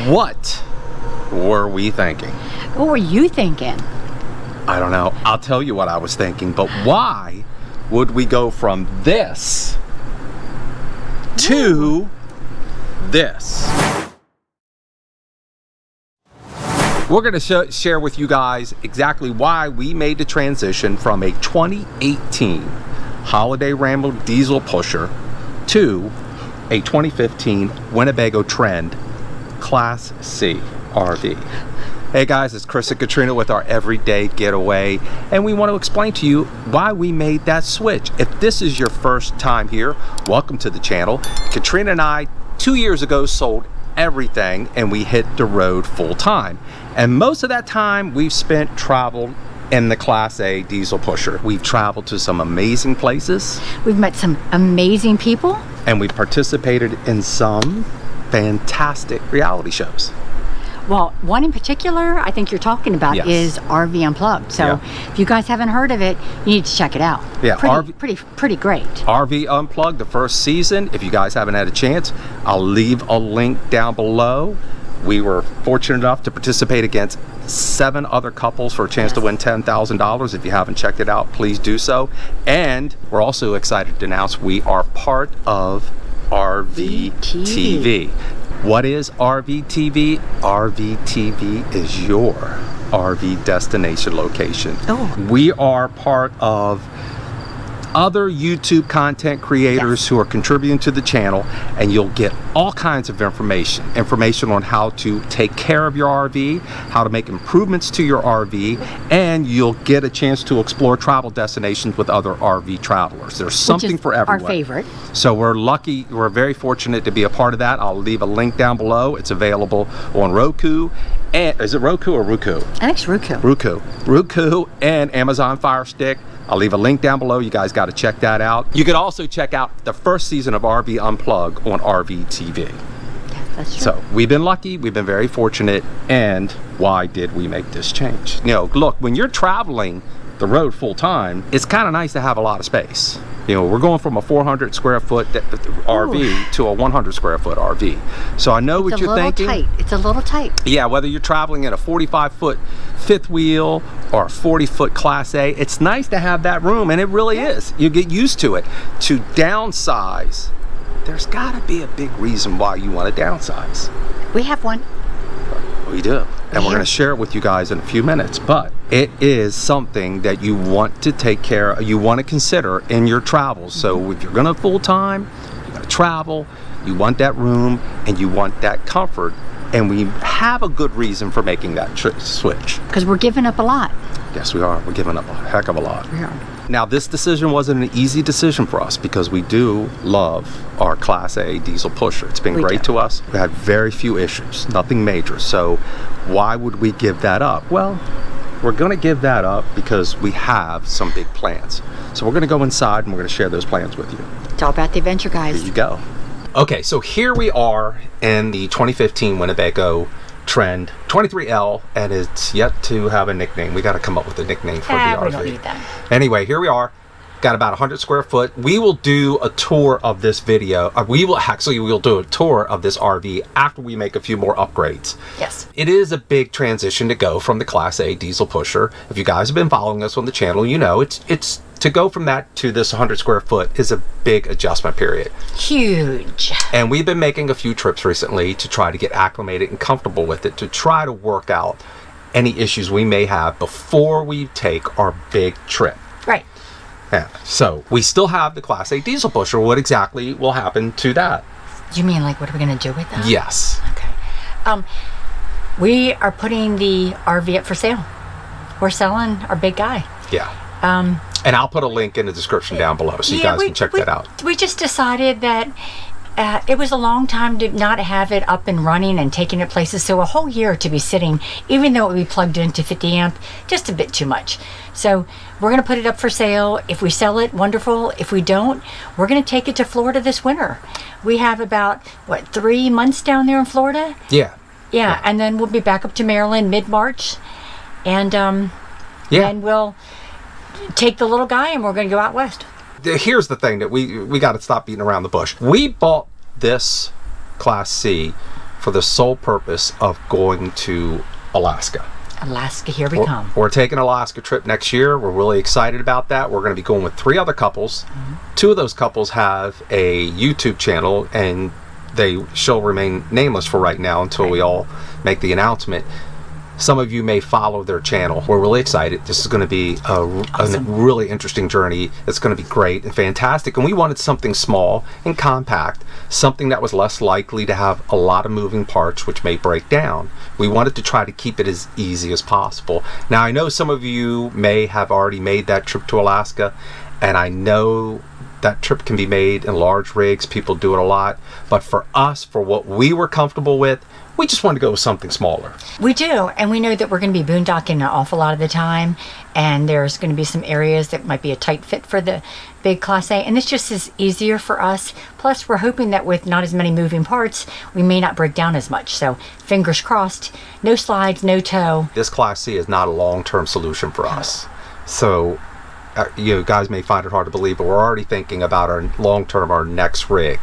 What were we thinking? What were you thinking? I don't know. I'll tell you what I was thinking, but why would we go from this to this? We're going to share with you guys exactly why we made the transition from a 2018 Holiday Ramble diesel pusher to a 2015 Winnebago Trend Class C RV. Hey guys, it's Chris and Katrina with our Everyday Getaway, and we want to explain to you why we made that switch. If this is your first time here, welcome to the channel. Katrina and I, 2 years ago, sold everything and we hit the road full time. And most of that time we've spent traveled in the Class A diesel pusher. We've traveled to some amazing places. We've met some amazing people. And we participated in some fantastic reality shows. Well, one in particular I think you're talking about is RV Unplugged. So if you guys haven't heard of it, you need to check it out. Yeah, pretty great. RV Unplugged, the first season. If you guys haven't had a chance, I'll leave a link down below. We were fortunate enough to participate against 7 other couples for a chance to win $10,000. If you haven't checked it out, please do so. And we're also excited to announce we are part of RVTV. What is RVTV? RVTV is your RV destination location. Oh. We are part of other YouTube content creators who are contributing to the channel, and you'll get all kinds of information on how to take care of your RV, how to make improvements to your RV, and you'll get a chance to explore travel destinations with other RV travelers. There's something for everyone. Our favorite. So we're lucky, we're very fortunate to be a part of that. I'll leave a link down below. It's available on Roku. And is it Roku or Roku? I think it's Roku. Roku and Amazon Fire Stick. I'll leave a link down below. You guys got to check that out. You could also check out the first season of RV Unplugged on RVTV. Yes, that's true. So we've been lucky, we've been very fortunate. And why did we make this change? You know, look, when you're traveling the road full time, it's kind of nice to have a lot of space. You know, we're going from a 400 square foot RV to a 100 square foot RV. So I know what you're thinking. It's a little tight. Yeah, whether you're traveling in a 45 foot fifth wheel or a 40 foot Class A, it's nice to have that room, and it really is. You get used to it. To downsize, there's got to be a big reason why you want to downsize. We have one. We do. And we're going to share it with you guys in a few minutes, but it is something that you want to take care of, you want to consider in your travels. So if you're going to full time, you're going to travel, you want that room and you want that comfort, and we have a good reason for making that switch. Because we're giving up a lot. Yes, we are. We're giving up a heck of a lot. We are. Now, this decision wasn't an easy decision for us because we do love our Class A diesel pusher. It's been great to us. We had very few issues, nothing major. So why would we give that up? Well, we're going to give that up because we have some big plans. So we're going to go inside and we're going to share those plans with you. It's all about the adventure, guys. Here you go. Okay, so here we are in the 2015 Winnebago Trend 23L, and it's yet to have a nickname. We got to come up with a nickname for the RV. We don't need that. Anyway, here we are. Got about 100 square foot. We will do a tour of this video. We'll do a tour of this RV after we make a few more upgrades. Yes. It is a big transition to go from the Class A diesel pusher. If you guys have been following us on the channel, you know it's to go from that to this 100 square foot is a big adjustment period. Huge. And we've been making a few trips recently to try to get acclimated and comfortable with it, to try to work out any issues we may have before we take our big trip. Right. Yeah. So we still have the Class A diesel pusher. What exactly will happen to that? You mean like what are we going to do with that? Yes. Okay. We are putting the RV up for sale. We're selling our big guy. Yeah. And I'll put a link in the description down below so you guys can check that out. We just decided that it was a long time to not have it up and running and taking it places. So a whole year to be sitting, even though it would be plugged into 50 amp, just a bit too much. So we're going to put it up for sale. If we sell it, wonderful. If we don't, we're going to take it to Florida this winter. We have about, 3 months down there in Florida? Yeah. Yeah, and then we'll be back up to Maryland mid-March. And then we'll take the little guy and we're going to go out west. Here's the thing that we got to stop beating around the bush. We bought this Class C for the sole purpose of going to Alaska. Alaska, here we come. We're taking an Alaska trip next year. We're really excited about that. We're going to be going with 3 other couples. 2 of those couples have a YouTube channel, and they shall remain nameless for right now until we all make the announcement. Some of you may follow their channel. We're really excited. This is going to be a really interesting journey. It's going to be great and fantastic. And we wanted something small and compact, something that was less likely to have a lot of moving parts which may break down. We wanted to try to keep it as easy as possible. Now, I know some of you may have already made that trip to Alaska, and I know that trip can be made in large rigs. People do it a lot. But for us, for what we were comfortable with, we just wanted to go with something smaller. We do, and we know that we're going to be boondocking an awful lot of the time, and there's going to be some areas that might be a tight fit for the big Class A, and this just is easier for us. Plus, we're hoping that with not as many moving parts, we may not break down as much. So, fingers crossed, no slides, no tow. This Class C is not a long-term solution for us. So, you guys may find it hard to believe, but we're already thinking about our long-term, our next rig.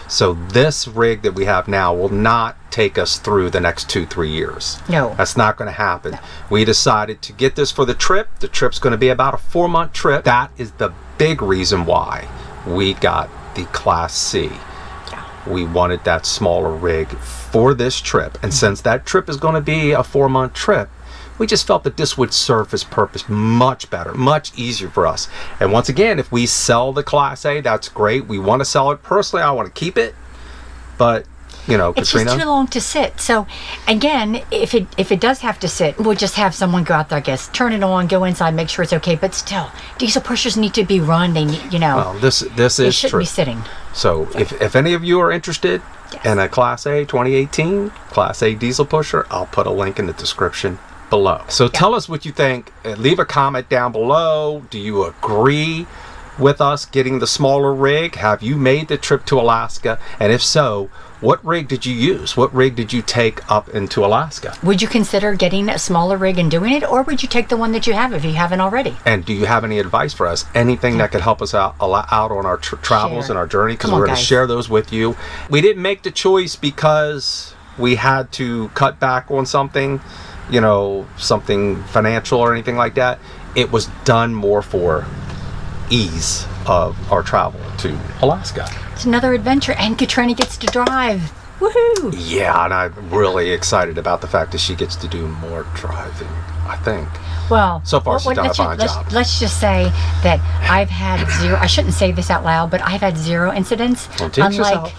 So this rig that we have now will not take us through the next 2-3 years. No. That's not going to happen. No. We decided to get this for the trip. The trip's going to be about a 4-month trip. That is the big reason why we got the Class C. We wanted that smaller rig for this trip. And since that trip is going to be a 4-month trip, we just felt that this would serve its purpose much better, much easier for us. And once again, if we sell the Class A, that's great. We want to sell it. Personally, I want to keep it. But, you know, it's Katrina? just too long to sit. So, again, if it does have to sit, we'll just have someone go out there, I guess, turn it on, go inside, make sure it's okay. But still, diesel pushers need to be run. They need, you know. Well, this they is shouldn't true. be sitting. So if any of you are interested in a Class A 2018, Class A diesel pusher, I'll put a link in the description below. So tell us what you think. Leave a comment down below. Do you agree with us getting the smaller rig? Have you made the trip to Alaska? And if so, what rig did you use? What rig did you take up into Alaska? Would you consider getting a smaller rig and doing it, or would you take the one that you have if you haven't already? And do you have any advice for us? Anything that could help us out on our travels and our journey? Because we're going to share those with you. We didn't make the choice because we had to cut back on something, you know, something financial or anything like that. It was done more for ease of our travel to Alaska. It's another adventure, and Katrina gets to drive. Woohoo! Yeah, and I'm really excited about the fact that she gets to do more driving, I think. Well, so far she's done a fine job. Let's just say that I've had 0, I shouldn't say this out loud, but I've had 0 incidents. Don't jinx yourself.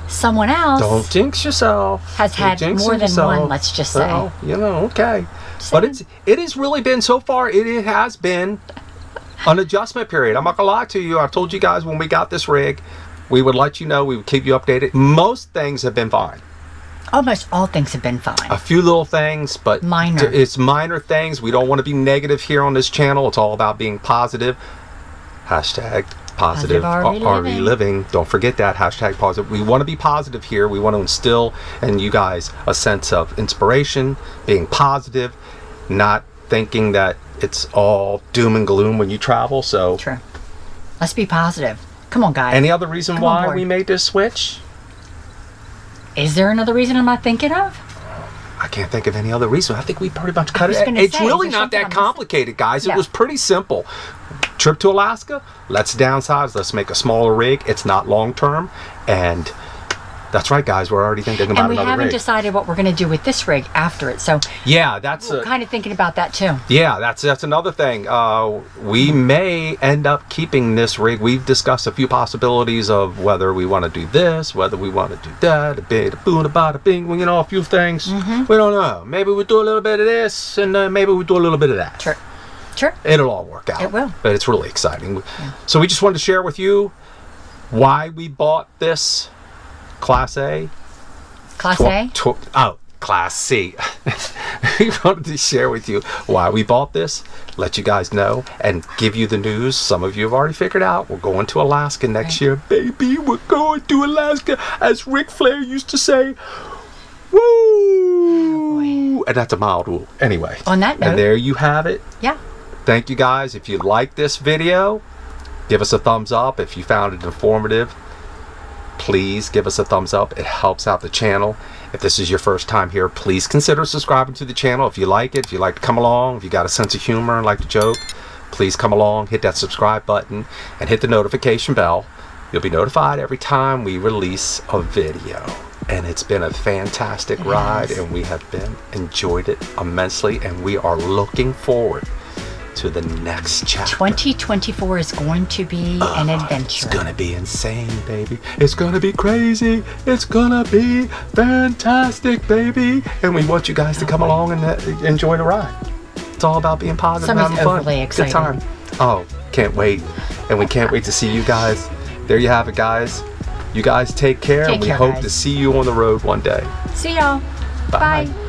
Someone else Don't jinx yourself. has had more than one, let's just say. Well, you know, okay. But it has really been, so far, it has been an adjustment period. I'm not gonna lie to you. I told you guys when we got this rig, we would let you know, we would keep you updated. Most things have been fine. Almost all things have been fine. A few little things, but minor. It's minor things. We don't want to be negative here on this channel. It's all about being positive. Hashtag positive RV living. Don't forget that. Hashtag positive. We want to be positive here. We want to instill in you guys a sense of inspiration, being positive, not thinking that it's all doom and gloom when you travel. So true. Let's be positive. Come on, guys. Any other reason why we made this switch? Is there another reason I'm not thinking of? I can't think of any other reason. I think we pretty much cut it. It's really not that complicated, guys. It was pretty simple. Trip to Alaska, let's downsize, let's make a smaller rig. It's not long term, and that's right, guys. We're already thinking about another rig. And we haven't decided what we're going to do with this rig after it. So yeah, that's we're kind of thinking about that too. Yeah, that's another thing. We may end up keeping this rig. We've discussed a few possibilities of whether we want to do this, whether we want to do that, a bit of boom, a bada bing, you know, a few things. We don't know. Maybe we do a little bit of this, and maybe we do a little bit of that. Sure. Sure. It'll all work out. It will. But it's really exciting. So we just wanted to share with you why we bought this Class A. Class A? Class C. We wanted to share with you why we bought this, let you guys know, and give you the news. Some of you have already figured out we're going to Alaska next year. Baby, we're going to Alaska, as Ric Flair used to say. Woo! Oh, and that's a mild woo. Anyway. On that note. And there you have it. Yeah. Thank you, guys. If you like this video, give us a thumbs up. If you found it informative, please give us a thumbs up. It helps out the channel. If this is your first time here, please consider subscribing to the channel. If you like it, if you like to come along, if you got a sense of humor and like to joke, please come along, hit that subscribe button, and hit the notification bell. You'll be notified every time we release a video. And it's been a fantastic ride, and we have enjoyed it immensely, and we are looking forward to the next chapter. 2024 is going to be an adventure. It's gonna be insane, baby. It's gonna be crazy. It's gonna be fantastic, baby. And we want you guys to come along and enjoy the ride. It's all about being positive, Somebody's having fun. overly excited. Good time. Oh, can't wait. And we can't wait to see you guys. There you have it, guys. You guys take care, and we hope to see you on the road one day. See y'all. Bye. Bye.